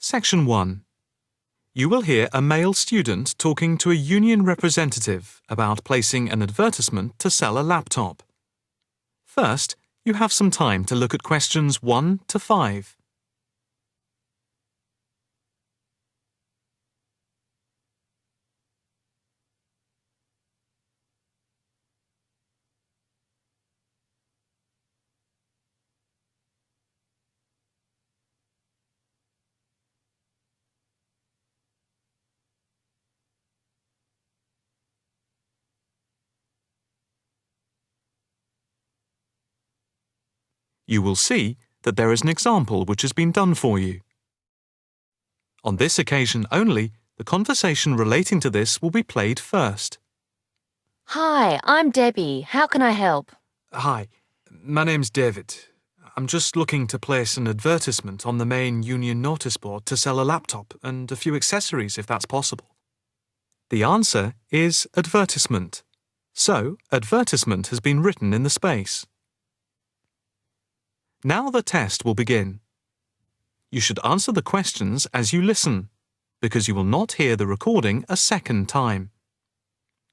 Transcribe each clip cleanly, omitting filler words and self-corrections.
Section 1. You will hear a male student talking to a union representative about placing an advertisement to sell a laptop. First, you have some time to look at questions 1 to 5. You will see that there is an example which has been done for you. On this occasion only, the conversation relating to this will be played first. Hi, I'm Debbie. How can I help? Hi, my name's David. I'm just looking to place an advertisement on the main union notice board to sell a laptop and a few accessories if that's possible. The answer is advertisement. So, advertisement has been written in the space. Now the test will begin. You should answer the questions as you listen, because you will not hear the recording a second time.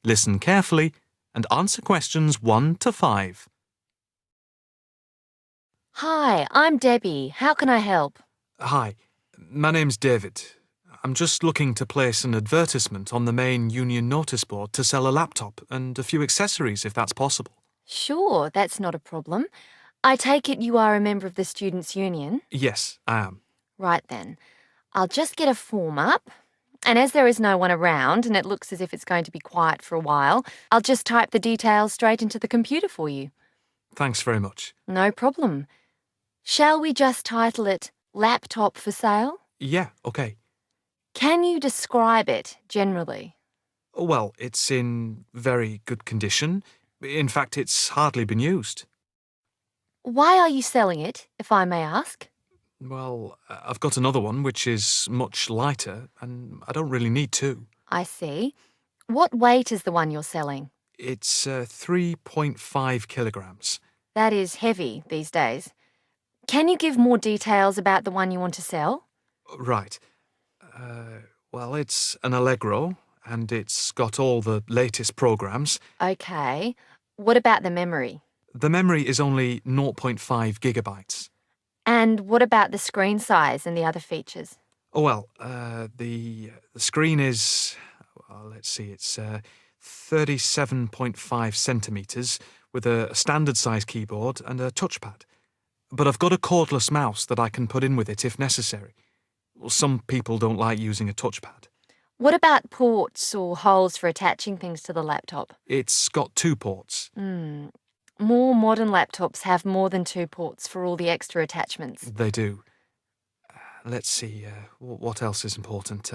Listen carefully and answer questions 1 to 5. Hi, I'm Debbie. How can I help? Hi, my name's David. I'm just looking to place an advertisement on the main union notice board to sell a laptop and a few accessories if that's possible. Sure, that's not a problem. I take it you are a member of the Students' Union? Yes, I am. Right then. I'll just get a form up. And as there is no one around and it looks as if it's going to be quiet for a while, I'll just type the details straight into the computer for you. Thanks very much. No problem. Shall we just title it Laptop for Sale? Yeah, okay. Can you describe it generally? Well, it's in very good condition. In fact, it's hardly been used. Why are you selling it, if I may ask? Well, I've got another one which is much lighter, and I don't really need two. I see. What weight is the one you're selling? It's 3.5 kilograms. That is heavy these days. Can you give more details about the one you want to sell? Right. Well, it's an Allegro, and it's got all the latest programs. Okay. What about the memory? The memory is only 0.5 gigabytes. And what about the screen size and the other features? Oh, well, the screen is, well, let's see, it's 37.5 centimetres with a standard size keyboard and a touchpad. But I've got a cordless mouse that I can put in with it if necessary. Well, some people don't like using a touchpad. What about ports or holes for attaching things to the laptop? It's got 2 ports. More modern laptops have more than 2 ports for all the extra attachments. They do. Let's see, what else is important?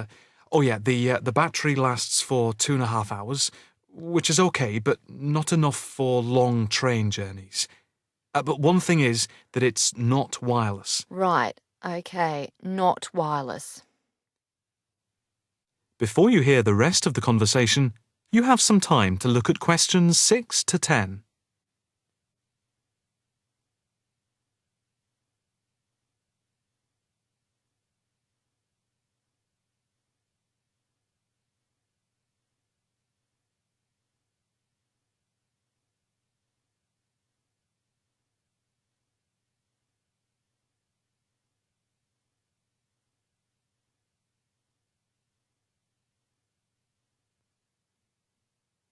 The battery lasts for 2.5 hours, which is okay, but not enough for long train journeys. But one thing is that it's not wireless. Right, okay, not wireless. Before you hear the rest of the conversation, you have some time to look at questions 6 to 10.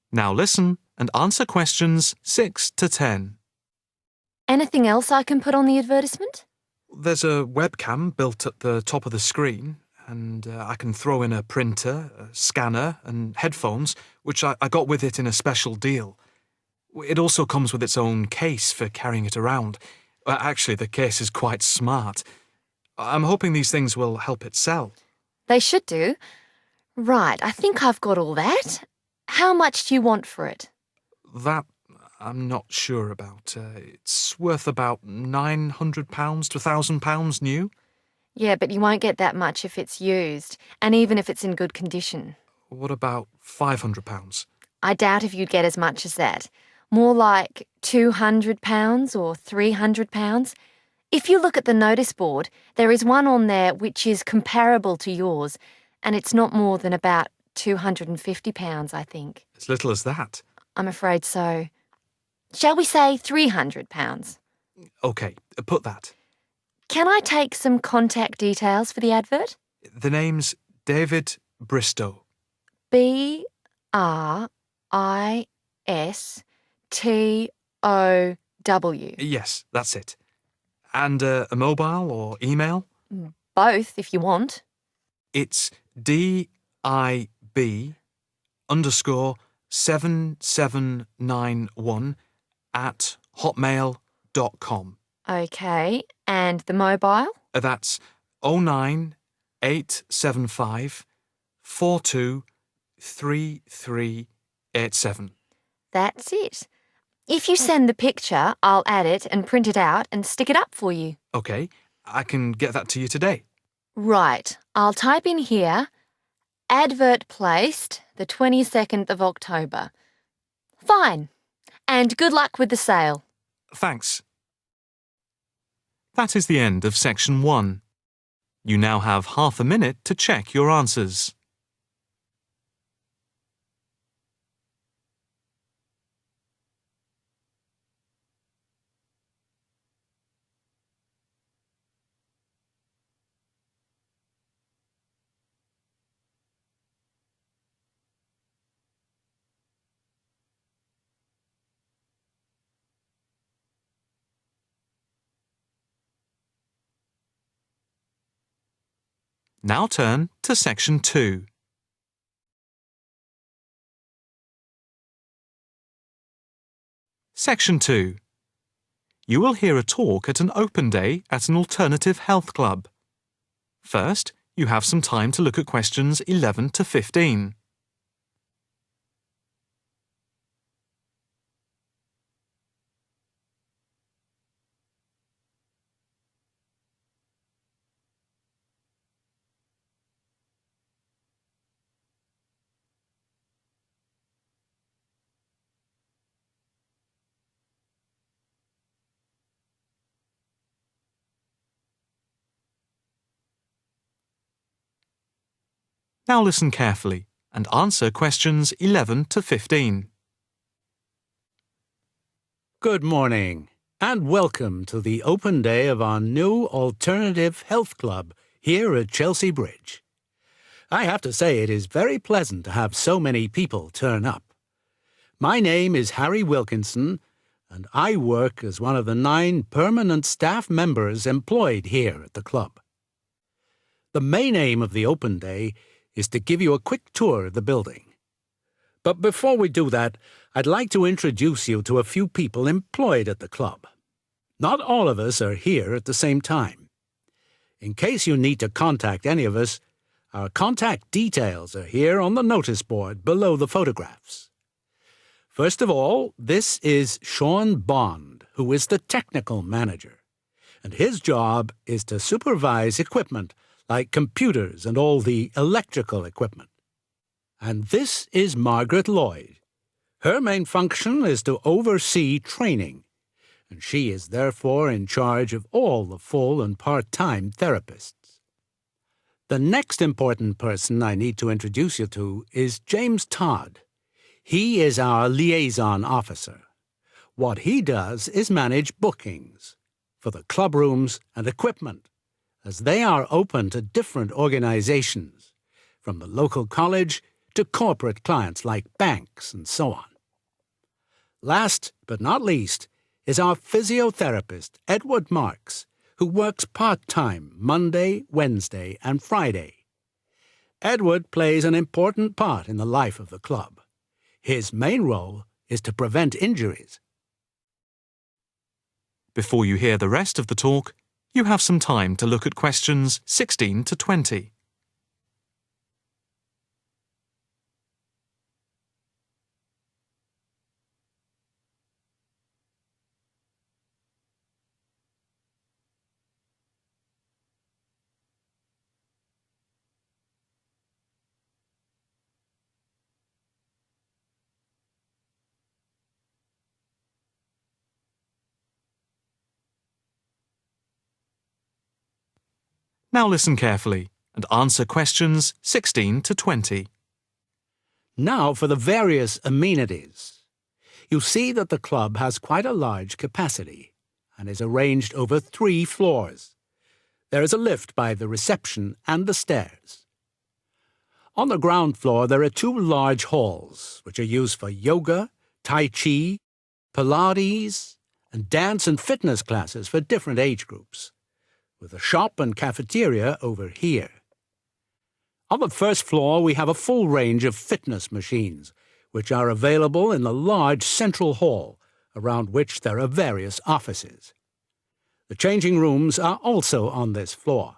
Now listen and answer questions 6 to 10. Anything else I can put on the advertisement? There's a webcam built at the top of the screen, and I can throw in a printer, a scanner, and headphones, which I got with it in a special deal. It also comes with its own case for carrying it around. Actually, the case is quite smart. I'm hoping these things will help it sell. They should do. Right, I think I've got all that. How much do you want for it? That I'm not sure about. It's worth about £900 to £1,000 new. Yeah, but you won't get that much if it's used, and even if it's in good condition. What about £500? I doubt if you'd get as much as that. More like £200 or £300. If you look at the notice board, there is one on there which is comparable to yours, and it's not more than about £250, I think. As little as that. I'm afraid so. Shall we say £300? OK, put that. Can I take some contact details for the advert? The name's David Bristow. Bristow. Yes, that's it. And a mobile or email? Both, if you want. It's DIB_7791@hotmail.com. OK, and the mobile? That's 09875 423387. That's it. If you send the picture, I'll add it and print it out and stick it up for you. OK, I can get that to you today. Right, I'll type in here, advert placed the 22nd of October. Fine. And good luck with the sale. Thanks. That is the end of section 1. You now have half a minute to check your answers. Now turn to section 2. Section 2. You will hear a talk at an open day at an alternative health club. First, you have some time to look at questions 11 to 15. Now listen carefully and answer questions 11 to 15. Good morning, and welcome to the open day of our new Alternative Health Club here at Chelsea Bridge. I have to say it is very pleasant to have so many people turn up. My name is Harry Wilkinson, and I work as one of the 9 permanent staff members employed here at the club. The main aim of the open day is to give you a quick tour of the building. But before we do that, I'd like to introduce you to a few people employed at the club. Not all of us are here at the same time. In case you need to contact any of us, our contact details are here on the notice board below the photographs. First of all, this is Sean Bond, who is the technical manager, and his job is to supervise equipment like computers and all the electrical equipment. And this is Margaret Lloyd. Her main function is to oversee training, and she is therefore in charge of all the full and part-time therapists. The next important person I need to introduce you to is James Todd. He is our liaison officer. What he does is manage bookings for the club rooms and equipment, as they are open to different organizations, from the local college to corporate clients like banks and so on. Last but not least is our physiotherapist, Edward Marks, who works part-time Monday, Wednesday, and Friday. Edward plays an important part in the life of the club. His main role is to prevent injuries. Before you hear the rest of the talk, you have some time to look at questions 16 to 20. Now listen carefully and answer questions 16 to 20. Now for the various amenities. You see that the club has quite a large capacity and is arranged over 3 floors. There is a lift by the reception and the stairs. On the ground floor there are 2 large halls which are used for yoga, tai chi, Pilates, and dance and fitness classes for different age groups, with a shop and cafeteria over here. On the first floor we have a full range of fitness machines, which are available in the large central hall, around which there are various offices. The changing rooms are also on this floor.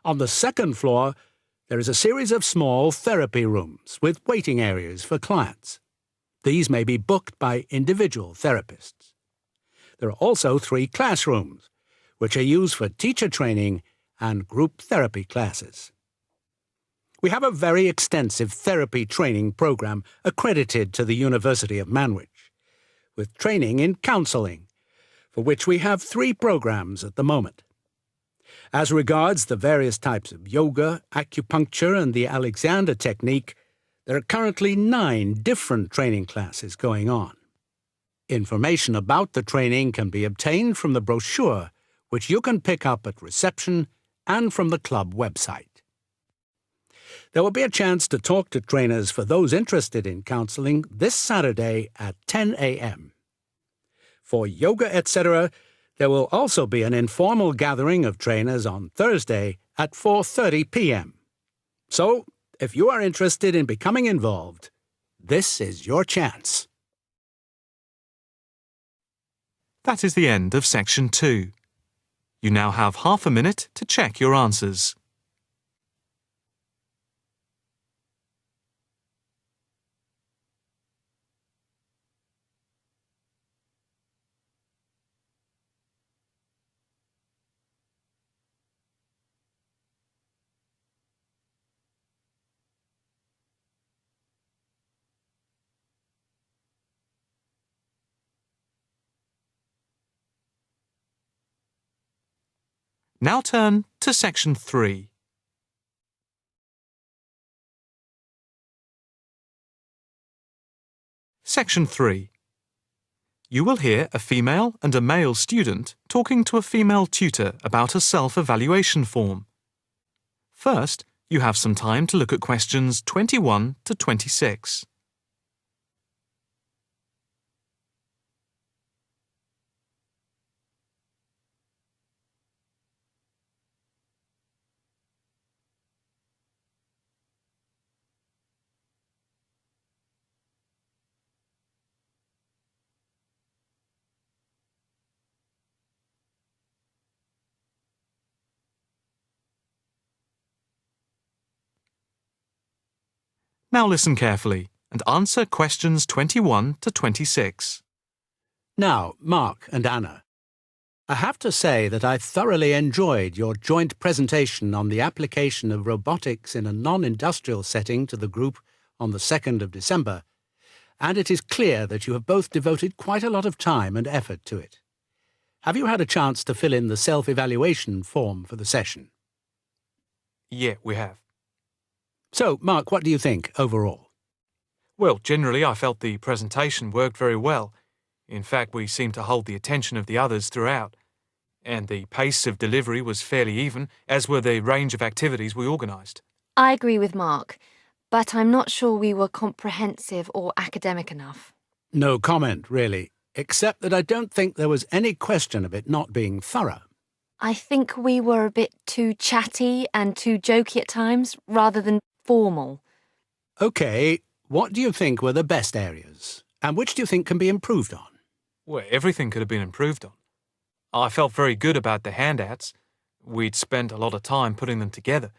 On the second floor there is a series of small therapy rooms with waiting areas for clients. These may be booked by individual therapists. There are also 3 classrooms, which are used for teacher training and group therapy classes. We have a very extensive therapy training program accredited to the University of Manwich, with training in counselling, for which we have 3 programs at the moment. As regards the various types of yoga, acupuncture and the Alexander technique, there are currently 9 different training classes going on. Information about the training can be obtained from the brochure, which you can pick up at reception and from the club website. There will be a chance to talk to trainers for those interested in counselling this Saturday at 10 a.m. For yoga, etc., there will also be an informal gathering of trainers on Thursday at 4:30 p.m. So, if you are interested in becoming involved, this is your chance. That is the end of section 2. You now have half a minute to check your answers. Now turn to section 3. Section 3. You will hear a female and a male student talking to a female tutor about a self-evaluation form. First, you have some time to look at questions 21 to 26. Now listen carefully and answer questions 21 to 26. Now, Mark and Anna, I have to say that I thoroughly enjoyed your joint presentation on the application of robotics in a non-industrial setting to the group on the 2nd of December, and it is clear that you have both devoted quite a lot of time and effort to it. Have you had a chance to fill in the self-evaluation form for the session? Yeah, we have. So, Mark, what do you think overall? Well, generally I felt the presentation worked very well. In fact, we seemed to hold the attention of the others throughout. And the pace of delivery was fairly even, as were the range of activities we organised. I agree with Mark, but I'm not sure we were comprehensive or academic enough. No comment, really, except that I don't think there was any question of it not being thorough. I think we were a bit too chatty and too jokey at times, rather than formal. OK, what do you think were the best areas? And which do you think can be improved on? Well, everything could have been improved on. I felt very good about the handouts. We'd spent a lot of time putting them together.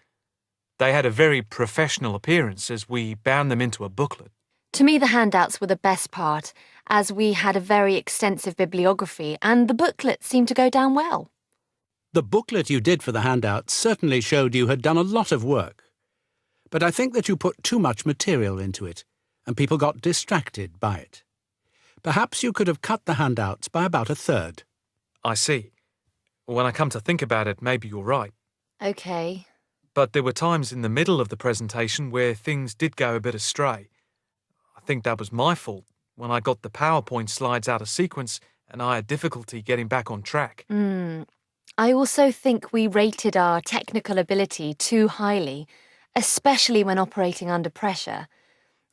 They had a very professional appearance as we bound them into a booklet. To me, the handouts were the best part, as we had a very extensive bibliography and the booklet seemed to go down well. The booklet you did for the handouts certainly showed you had done a lot of work. But I think that you put too much material into it, and people got distracted by it. Perhaps you could have cut the handouts by about 1/3. I see. When I come to think about it, maybe you're right. Okay. But there were times in the middle of the presentation where things did go a bit astray. I think that was my fault when I got the PowerPoint slides out of sequence and I had difficulty getting back on track. I also think we rated our technical ability too highly, especially when operating under pressure.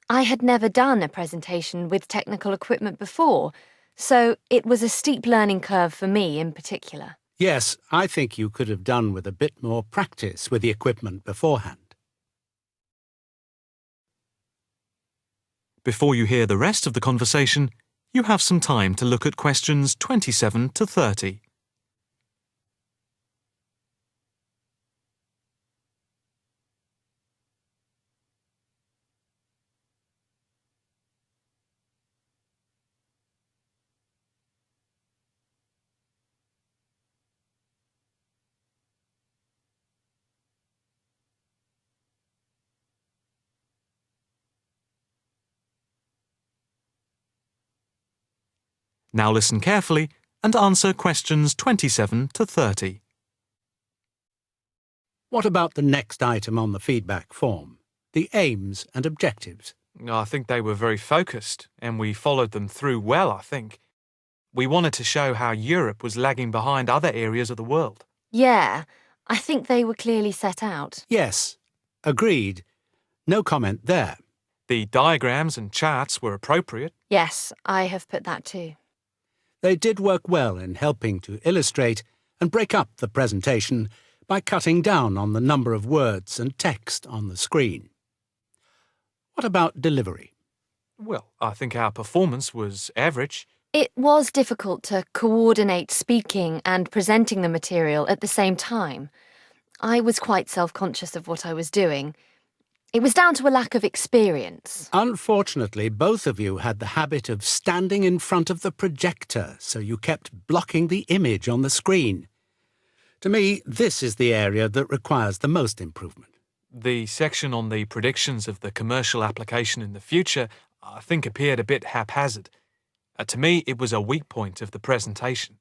I had never done a presentation with technical equipment before, so it was a steep learning curve for me in particular. Yes, I think you could have done with a bit more practice with the equipment beforehand. Before you hear the rest of the conversation, you have some time to look at questions 27 to 30. Now listen carefully and answer questions 27 to 30. What about the next item on the feedback form? The aims and objectives. I think they were very focused and we followed them through well, I think. We wanted to show how Europe was lagging behind other areas of the world. Yeah, I think they were clearly set out. Yes, agreed. No comment there. The diagrams and charts were appropriate. Yes, I have put that too. They did work well in helping to illustrate and break up the presentation by cutting down on the number of words and text on the screen. What about delivery? Well, I think our performance was average. It was difficult to coordinate speaking and presenting the material at the same time. I was quite self-conscious of what I was doing. It was down to a lack of experience. Unfortunately, both of you had the habit of standing in front of the projector, so you kept blocking the image on the screen. To me, this is the area that requires the most improvement. The section on the predictions of the commercial application in the future, I think, appeared a bit haphazard. To me, it was a weak point of the presentation.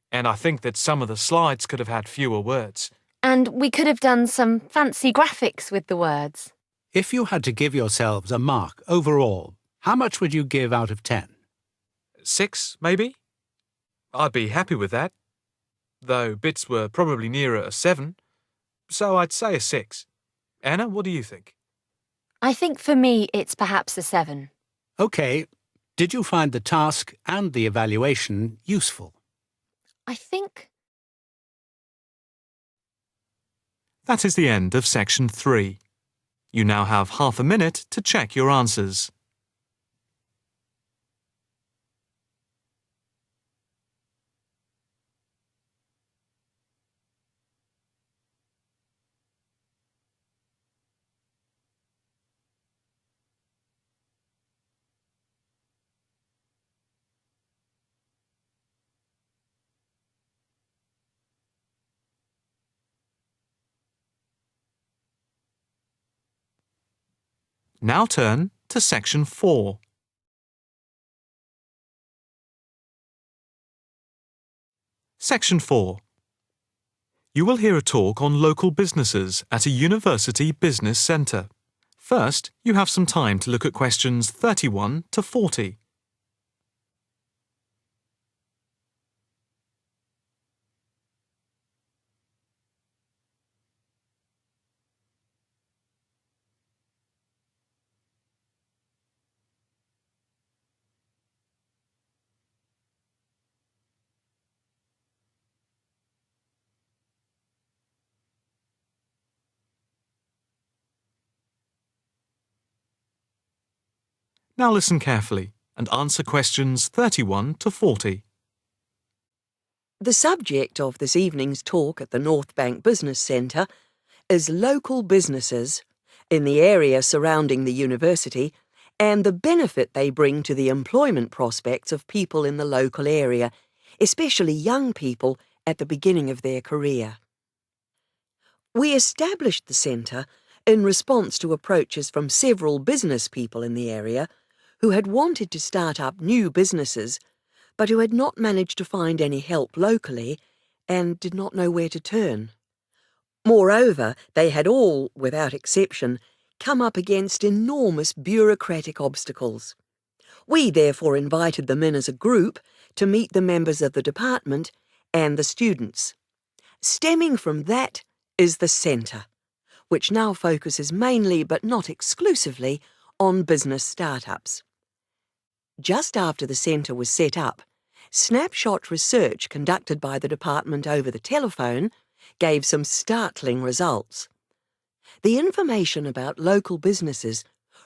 And I think that some of the slides could have had fewer words. And we could have done some fancy graphics with the words. If you had to give yourselves a mark overall, how much would you give out of 10? 6, maybe? I'd be happy with that. Though bits were probably nearer a 7. So I'd say a 6. Anna, what do you think? I think for me it's perhaps a 7. OK. Did you find the task and the evaluation useful? I think... That is the end of section 3. You now have half a minute to check your answers. Now turn to section 4. Section 4. You will hear a talk on local businesses at a university business centre. First, you have some time to look at questions 31 to 40. Now listen carefully and answer questions 31 to 40. The subject of this evening's talk at the North Bank Business Centre is local businesses in the area surrounding the university and the benefit they bring to the employment prospects of people in the local area, especially young people at the beginning of their career. We established the centre in response to approaches from several business people in the area who had wanted to start up new businesses but who had not managed to find any help locally and did not know where to turn. Moreover, they had all, without exception, come up against enormous bureaucratic obstacles. We therefore invited them in as a group to meet the members of the department and the students. Stemming from that is the centre, which now focuses mainly, but not exclusively, on business startups. Just after the centre was set up, snapshot research conducted by the department over the telephone gave some startling results. The information about local businesses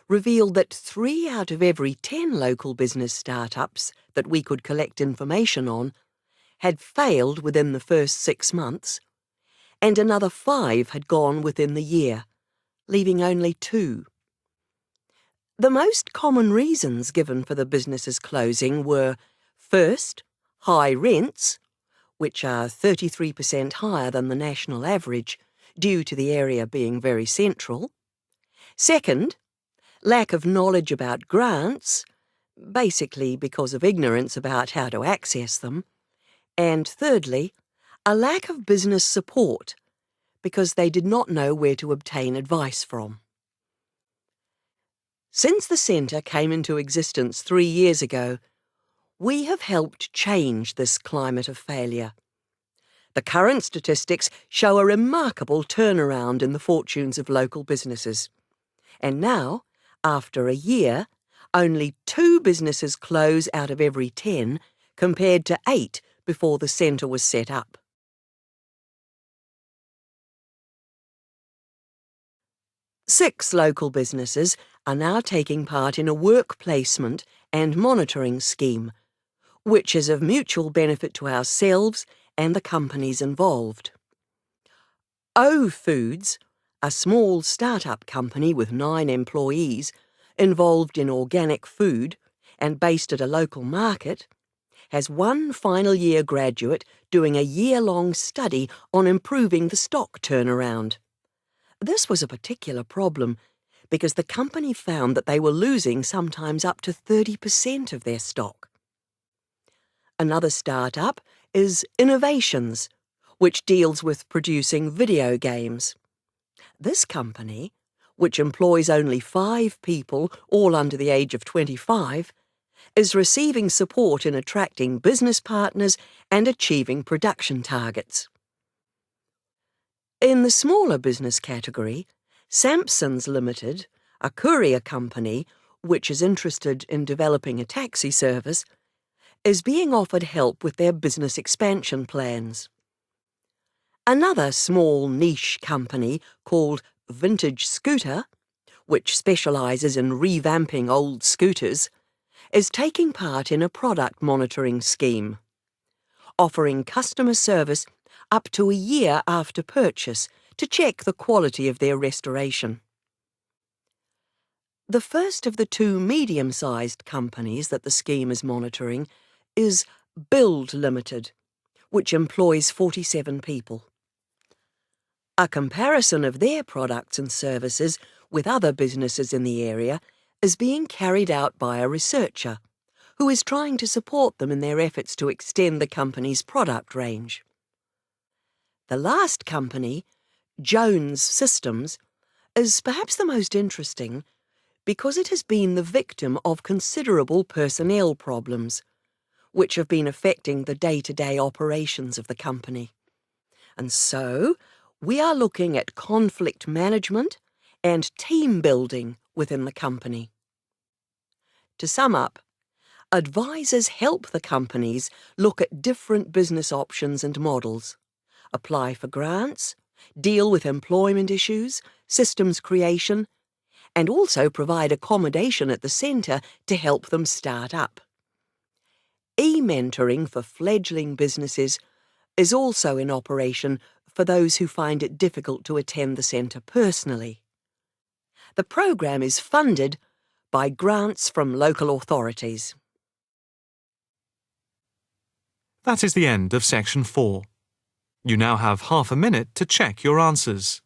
revealed that 3 out of every 10 local business startups that we could collect information on had failed within the first 6 months, and another 5 had gone within the year, leaving only 2. The most common reasons given for the business's closing were, first, high rents, which are 33% higher than the national average due to the area being very central. Second, lack of knowledge about grants, basically because of ignorance about how to access them. And thirdly, a lack of business support, because they did not know where to obtain advice from. Since the centre came into existence 3 years ago, we have helped change this climate of failure. The current statistics show a remarkable turnaround in the fortunes of local businesses. And now, after a year, only 2 businesses close out of every 10, compared to 8 before the centre was set up. Six local businesses are now taking part in a work placement and monitoring scheme, which is of mutual benefit to ourselves and the companies involved. O Foods, a small start-up company with 9 employees involved in organic food and based at a local market, has 1 final year graduate doing a year-long study on improving the stock turnaround. This was a particular problem because the company found that they were losing sometimes up to 30% of their stock. Another start-up is Innovations, which deals with producing video games. This company, which employs only 5 people, all under the age of 25, is receiving support in attracting business partners and achieving production targets. In the smaller business category, Sampson's Limited, a courier company which is interested in developing a taxi service, is being offered help with their business expansion plans. Another small niche company called Vintage Scooter, which specialises in revamping old scooters, is taking part in a product monitoring scheme, offering customer service up to a year after purchase to check the quality of their restoration. The first of the 2 medium-sized companies that the scheme is monitoring is Build Limited, which employs 47 people. A comparison of their products and services with other businesses in the area is being carried out by a researcher who is trying to support them in their efforts to extend the company's product range. The last company, Jones Systems, is perhaps the most interesting because it has been the victim of considerable personnel problems, which have been affecting the day-to-day operations of the company. And so, we are looking at conflict management and team building within the company. To sum up, advisors help the companies look at different business options and models, apply for grants, deal with employment issues, systems creation, and also provide accommodation at the centre to help them start up. E-mentoring for fledgling businesses is also in operation for those who find it difficult to attend the centre personally. The programme is funded by grants from local authorities. That is the end of section 4. You now have half a minute to check your answers.